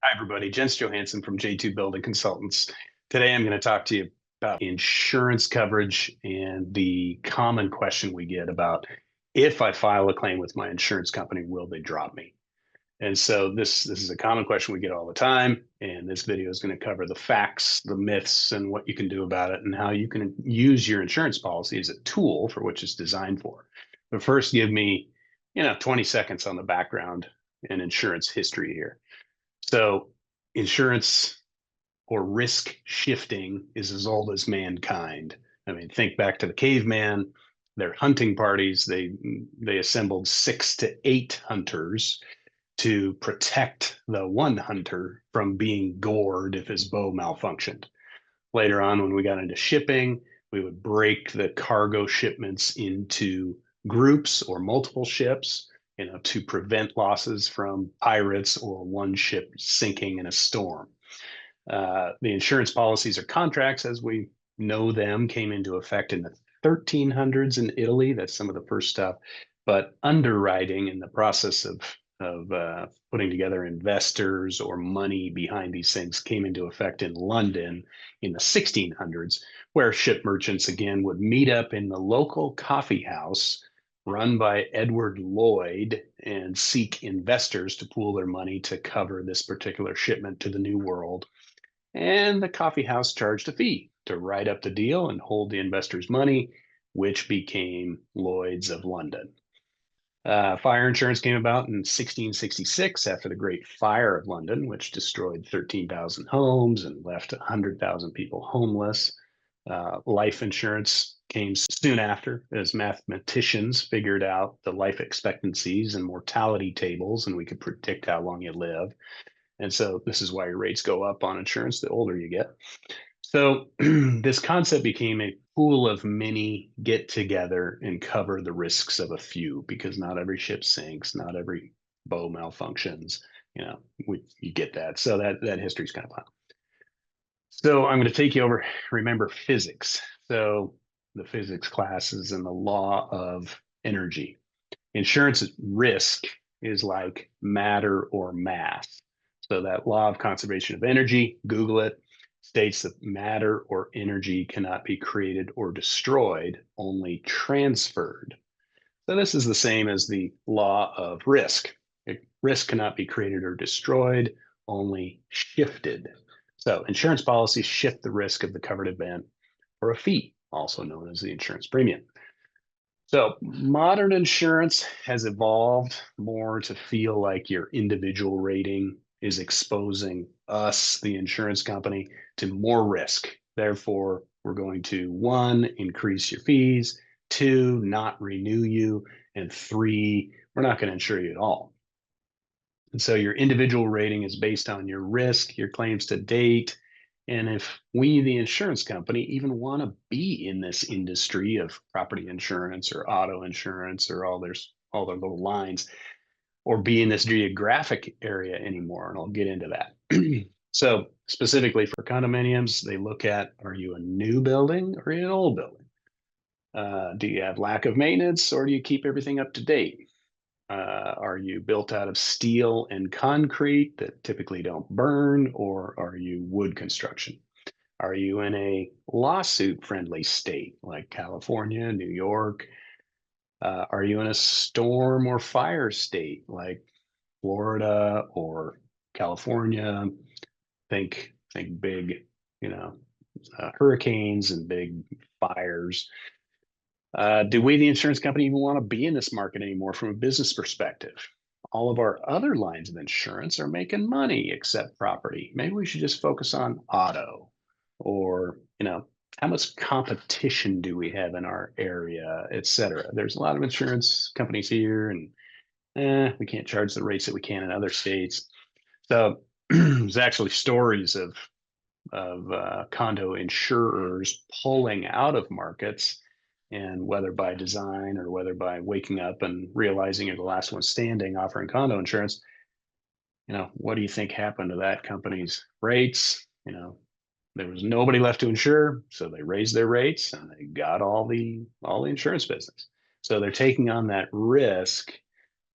Hi, everybody. Jens Johansson from J2 Building Consultants. Today, I'm going to talk to you about insurance coverage and the common question we get about if I file a claim with my insurance company, will they drop me? And so this is a common question we get all the time. And this video is going to cover the facts, the myths, and what you can do about it, and how you can use your insurance policy as a tool for which it's designed for. But first, give me, 20 seconds on the background and insurance history here. So insurance or risk shifting is as old as mankind. I mean, think back to the caveman, their hunting parties, they assembled 6 to 8 hunters to protect the one hunter from being gored if his bow malfunctioned. Later on, when we got into shipping, we would break the cargo shipments into groups or multiple ships, to prevent losses from pirates or one ship sinking in a storm. The insurance policies or contracts, as we know them, came into effect in the 1300s in Italy. That's some of the first stuff. But underwriting and the process of putting together investors or money behind these things came into effect in London in the 1600s, where ship merchants again would meet up in the local coffee house run by Edward Lloyd and seek investors to pool their money to cover this particular shipment to the New World. And the coffee house charged a fee to write up the deal and hold the investors' money, which became Lloyd's of London. Fire insurance came about in 1666 after the Great Fire of London, which destroyed 13,000 homes and left 100,000 people homeless. Life insurance came soon after as mathematicians figured out the life expectancies and mortality tables, and we could predict how long you live. And so this is why your rates go up on insurance the older you get. So this concept became a pool of many get together and cover the risks of a few, because not every ship sinks, not every bow malfunctions. You get that. So that history is kind of fun. So I'm going to take you over. Remember physics. So the physics classes and the law of energy. Insurance risk is like matter or mass. So that law of conservation of energy, Google it, states that matter or energy cannot be created or destroyed, only transferred. So this is the same as the law of risk. Risk cannot be created or destroyed, only shifted. So insurance policies shift the risk of the covered event for a fee, also known as the insurance premium. So modern insurance has evolved more to feel like your individual rating is exposing us, the insurance company, to more risk. Therefore, we're going to one, increase your fees, two, not renew you, and three, we're not going to insure you at all. And so your individual rating is based on your risk, your claims to date, and if we, the insurance company, even want to be in this industry of property insurance or auto insurance or all the little lines, or be in this geographic area anymore, and I'll get into that. So specifically for condominiums, they look at, are you a new building or an old building? Do you have lack of maintenance or do you keep everything up to date? Are you built out of steel and concrete that typically don't burn, or are you wood construction? Are you in a lawsuit friendly state like California, New York? Are you in a storm or fire state like Florida or California? Think big, hurricanes and big fires. Do we, the insurance company, even want to be in this market anymore from a business perspective? All of our other lines of insurance are making money except property. Maybe we should just focus on auto, or, how much competition do we have in our area, et cetera. There's a lot of insurance companies here, and we can't charge the rates that we can in other states. So there's actually stories of condo insurers pulling out of markets, and whether by design or whether by waking up and realizing you're the last one standing offering condo insurance, what do you think happened to that company's rates? There was nobody left to insure, so they raised their rates and they got all the insurance business. So they're taking on that risk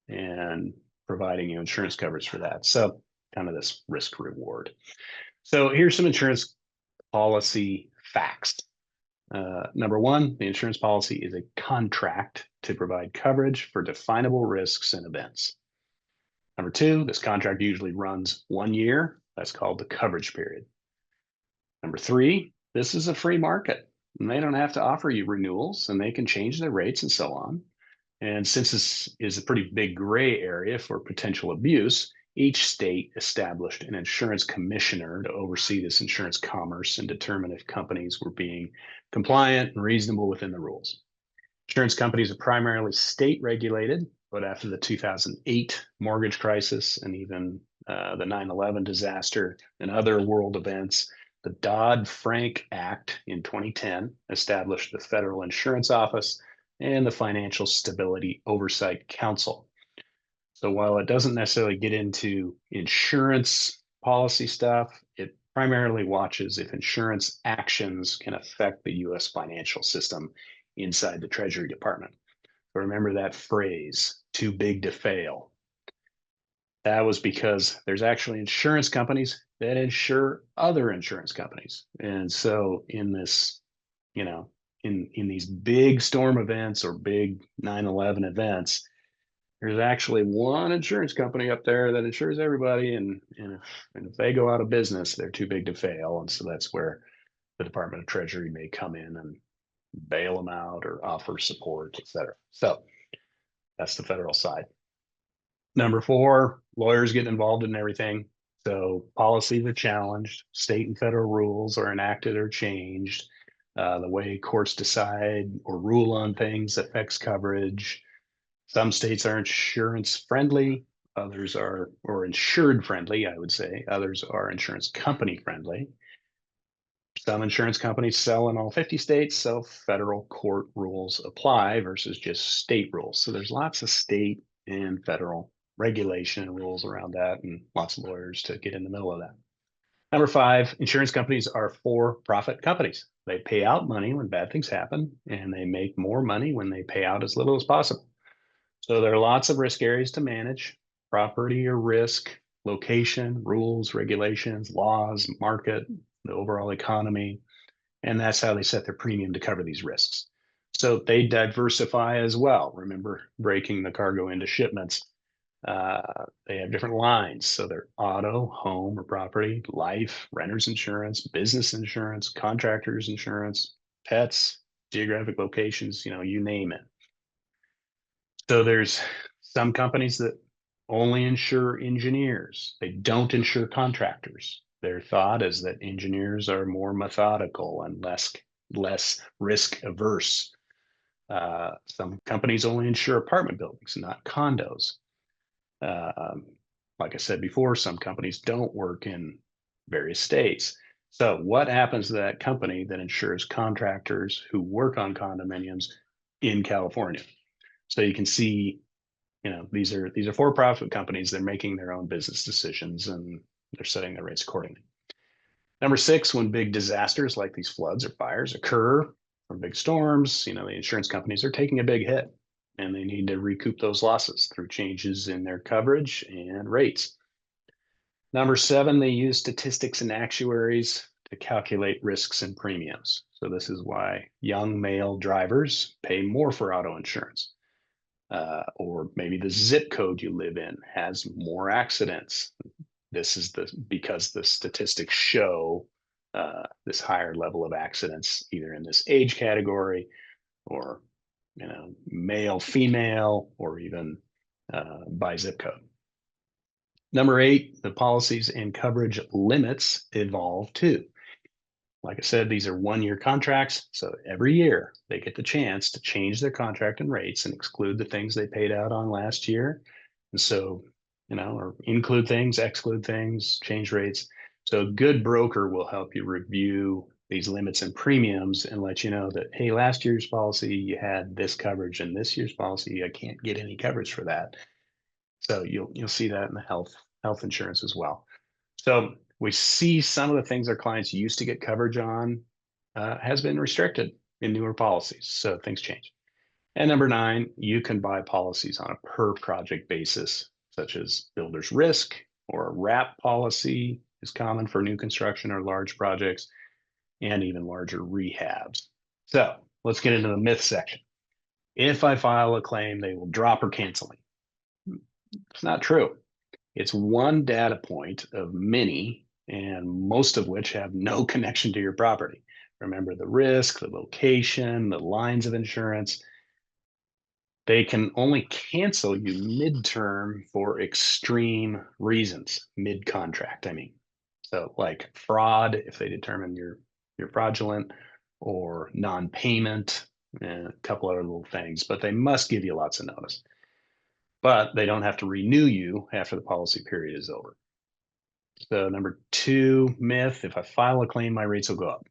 and providing you insurance coverage for that. So kind of this risk reward. So here's some insurance policy facts. Number one, the insurance policy is a contract to provide coverage for definable risks and events. Number two, this contract usually runs 1 year. That's called the coverage period. Number three, this is a free market. And they don't have to offer you renewals, and they can change their rates and so on. And since this is a pretty big gray area for potential abuse, each state established an insurance commissioner to oversee this insurance commerce and determine if companies were being compliant and reasonable within the rules. Insurance companies are primarily state regulated, but after the 2008 mortgage crisis and even the 9/11 disaster and other world events, the Dodd-Frank Act in 2010 established the Federal Insurance Office and the Financial Stability Oversight Council. So while it doesn't necessarily get into insurance policy stuff, it primarily watches if insurance actions can affect the US financial system inside the Treasury Department. So remember that phrase, too big to fail. That was because there's actually insurance companies that insure other insurance companies. And so in this, in these big storm events or big 9/11 events, there's actually one insurance company up there that insures everybody. And if they go out of business, they're too big to fail. And so that's where the Department of Treasury may come in and bail them out or offer support, et cetera. So that's the federal side. Number four, lawyers get involved in everything. So policies are challenged, state and federal rules are enacted or changed. The way courts decide or rule on things affects coverage. Some states are insurance friendly, others are, or insured friendly, I would say. Others are insurance company friendly. Some insurance companies sell in all 50 states, so federal court rules apply versus just state rules. So there's lots of state and federal regulation and rules around that, and lots of lawyers to get in the middle of that. Number five, insurance companies are for-profit companies. They pay out money when bad things happen, and they make more money when they pay out as little as possible. So there are lots of risk areas to manage: property or risk, location, rules, regulations, laws, market, the overall economy, and that's how they set their premium to cover these risks. So they diversify as well. Remember breaking the cargo into shipments. They have different lines. So they're auto, home or property, life, renter's insurance, business insurance, contractors insurance, pets, geographic locations, you name it. So there's some companies that only insure engineers. They don't insure contractors. Their thought is that engineers are more methodical and less risk averse. Some companies only insure apartment buildings, not condos. Like I said before, some companies don't work in various states. So what happens to that company that insures contractors who work on condominiums in California? So you can see, these are for-profit companies. They're making their own business decisions and they're setting their rates accordingly. Number six, when big disasters like these floods or fires occur from big storms, the insurance companies are taking a big hit and they need to recoup those losses through changes in their coverage and rates. Number seven, they use statistics and actuaries to calculate risks and premiums. So this is why young male drivers pay more for auto insurance. Or maybe the zip code you live in has more accidents. This is because the statistics show this higher level of accidents, either in this age category or male, female, or even by zip code. Number eight, the policies and coverage limits evolve too. Like I said, these are 1-year contracts. So every year they get the chance to change their contract and rates and exclude the things they paid out on last year. And so, or include things, exclude things, change rates. So a good broker will help you review these limits and premiums and let you know that, hey, last year's policy, you had this coverage, and this year's policy, I can't get any coverage for that. So you'll see that in the health insurance as well. So we see some of the things our clients used to get coverage on has been restricted in newer policies. So things change. And number nine, you can buy policies on a per project basis, such as builder's risk, or a wrap policy is common for new construction or large projects, and even larger rehabs. So let's get into the myth section. If I file a claim, they will drop or cancel me. It's not true. It's one data point of many, and most of which have no connection to your property. Remember the risk, the location, the lines of insurance. They can only cancel you midterm for extreme reasons, mid-contract, I mean. So like fraud, if they determine you're fraudulent, or non-payment, and a couple other little things, but they must give you lots of notice. But they don't have to renew you after the policy period is over. So number two myth, if I file a claim, my rates will go up.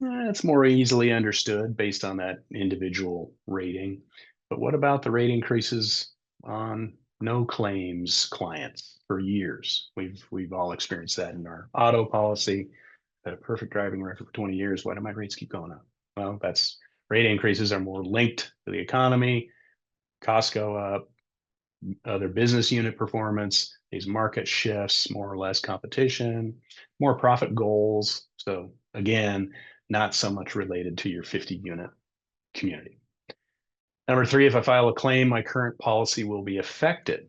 It's more easily understood based on that individual rating. But what about the rate increases on no claims clients for years? We've all experienced that in our auto policy. Had a perfect driving record for 20 years. Why do my rates keep going up? Well, that's rate increases are more linked to the economy. Costs go up, other business unit performance, these market shifts, more or less competition, more profit goals. So again, not so much related to your 50 unit community. Number three, if I file a claim, my current policy will be affected.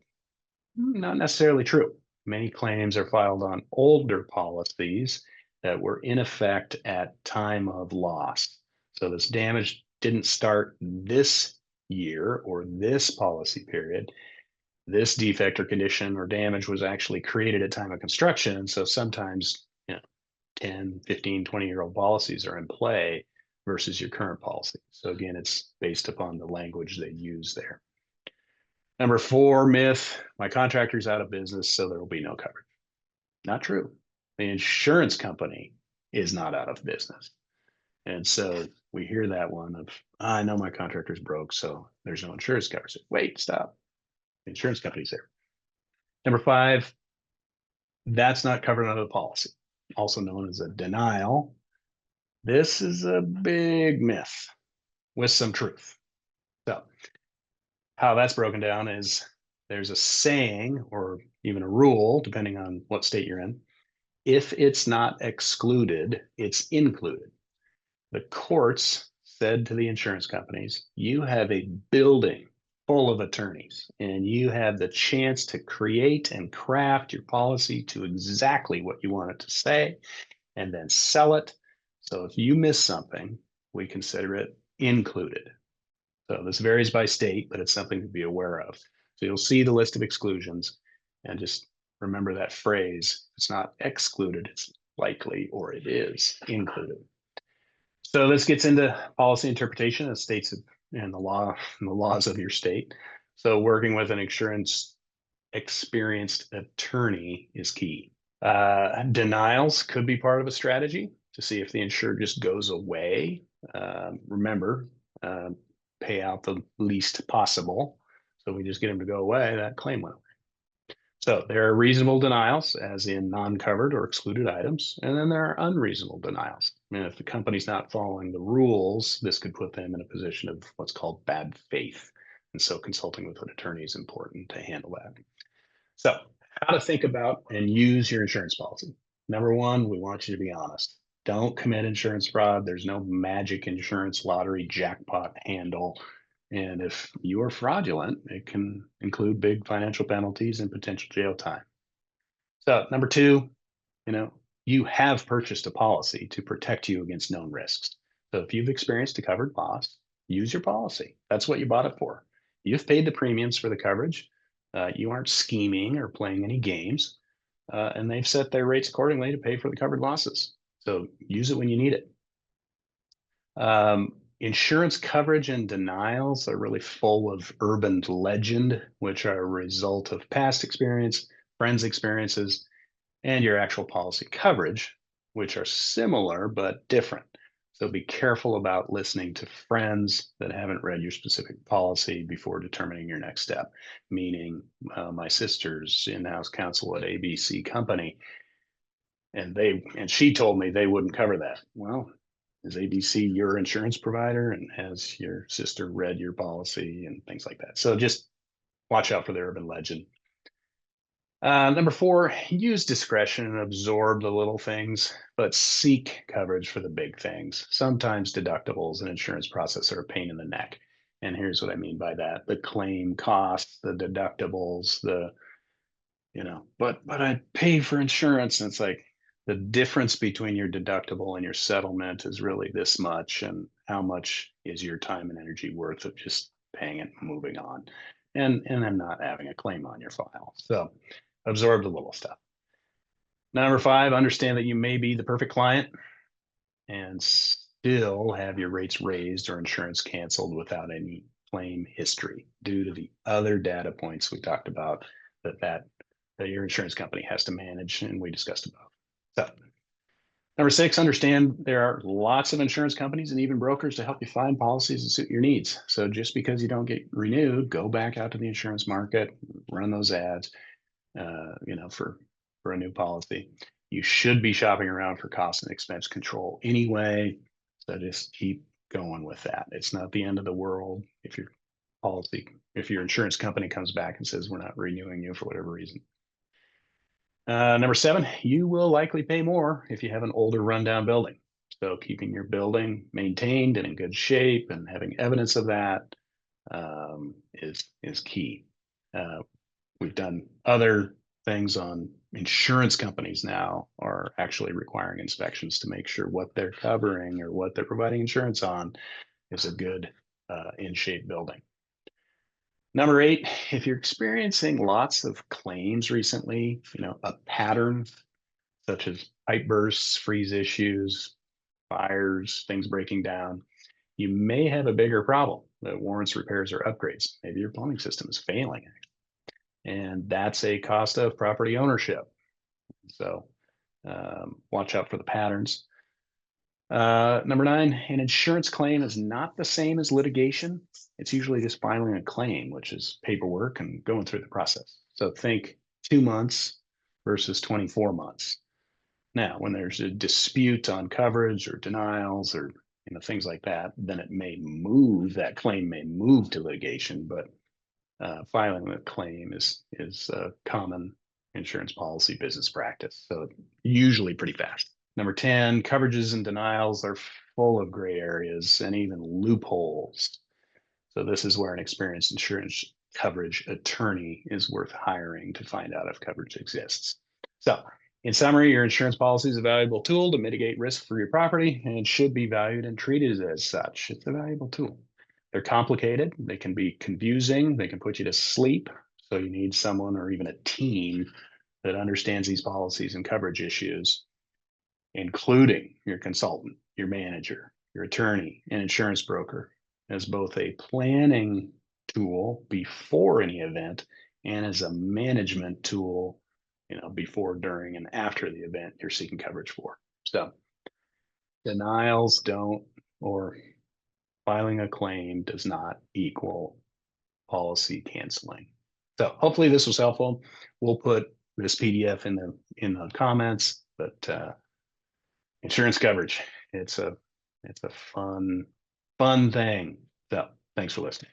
Not necessarily true. Many claims are filed on older policies that were in effect at time of loss. So this damage didn't start this year or this policy period. This defect or condition or damage was actually created at time of construction. So sometimes, 10, 15, 20-year-old policies are in play versus your current policy. So again, it's based upon the language they use there. Number four myth, my contractor's out of business, so there will be no coverage. Not true. The insurance company is not out of business. And so we hear that one of, I know my contractor's broke, so there's no insurance coverage. Wait, stop. The insurance company's there. Number five, that's not covered under the policy, also known as a denial. This is a big myth with some truth. So, how that's broken down is there's a saying or even a rule, depending on what state you're in. If it's not excluded, it's included. The courts said to the insurance companies, you have a building full of attorneys, and you have the chance to create and craft your policy to exactly what you want it to say and then sell it. So if you miss something, we consider it included. So this varies by state, but it's something to be aware of. So you'll see the list of exclusions and just remember that phrase. It's not excluded, it's likely, or it is included. So this gets into policy interpretation of states and the laws of your state. So working with an insurance experienced attorney is key. Denials could be part of a strategy to see if the insured just goes away. Remember, pay out the least possible. So we just get them to go away, that claim went away. So there are reasonable denials, as in non-covered or excluded items, and then there are unreasonable denials. And if the company's not following the rules, this could put them in a position of what's called bad faith. And so consulting with an attorney is important to handle that. So how to think about and use your insurance policy. Number one, we want you to be honest. Don't commit insurance fraud. There's no magic insurance lottery jackpot handle. And if you are fraudulent, it can include big financial penalties and potential jail time. So number two, you have purchased a policy to protect you against known risks. So if you've experienced a covered loss, use your policy. That's what you bought it for. You've paid the premiums for the coverage. You aren't scheming or playing any games. And they've set their rates accordingly to pay for the covered losses. So use it when you need it. Insurance coverage and denials are really full of urban legend, which are a result of past experience, friends' experiences, and your actual policy coverage, which are similar but different. So be careful about listening to friends that haven't read your specific policy before determining your next step. Meaning, my sister's in-house counsel at ABC company, and she told me they wouldn't cover that. Well, is ABC your insurance provider, and has your sister read your policy and things like that? So just watch out for the urban legend. Number four, use discretion and absorb the little things, but seek coverage for the big things. Sometimes deductibles and insurance process are a pain in the neck. And here's what I mean by that. The claim costs, the deductibles, but I pay for insurance. And it's like the difference between your deductible and your settlement is really this much. And how much is your time and energy worth of just paying it and moving on? And then not having a claim on your file. So absorb the little stuff. Number five, understand that you may be the perfect client and still have your rates raised or insurance canceled without any claim history due to the other data points we talked about that your insurance company has to manage and we discussed about. So number six, understand there are lots of insurance companies and even brokers to help you find policies that suit your needs. So just because you don't get renewed, go back out to the insurance market, run those ads, for a new policy. You should be shopping around for cost and expense control anyway. So just keep going with that. It's not the end of the world if your insurance company comes back and says we're not renewing you for whatever reason. Number seven, you will likely pay more if you have an older rundown building. So keeping your building maintained and in good shape and having evidence of that is key. We've done other things on insurance companies now are actually requiring inspections to make sure what they're covering or what they're providing insurance on is a good in shape building. Number eight, if you're experiencing lots of claims recently, a pattern such as pipe bursts, freeze issues, fires, things breaking down, you may have a bigger problem that warrants repairs or upgrades. Maybe your plumbing system is failing, and that's a cost of property ownership. So watch out for the patterns. Number nine, an insurance claim is not the same as litigation. It's usually just filing a claim, which is paperwork and going through the process. So think 2 months versus 24 months. Now, when there's a dispute on coverage or denials or things like that, then that claim may move to litigation, but filing a claim is a common insurance policy business practice. So usually pretty fast. Number 10, coverages and denials are full of gray areas and even loopholes. So this is where an experienced insurance coverage attorney is worth hiring to find out if coverage exists. So in summary, your insurance policy is a valuable tool to mitigate risk for your property and should be valued and treated as such. It's a valuable tool. They're complicated. They can be confusing. They can put you to sleep. So you need someone or even a team that understands these policies and coverage issues, including your consultant, your manager, your attorney, and insurance broker, as both a planning tool before any event and as a management tool, before, during, and after the event you're seeking coverage for. So denials or filing a claim does not equal policy canceling. So hopefully this was helpful. We'll put this PDF in the comments, but insurance coverage, it's a fun thing. So thanks for listening.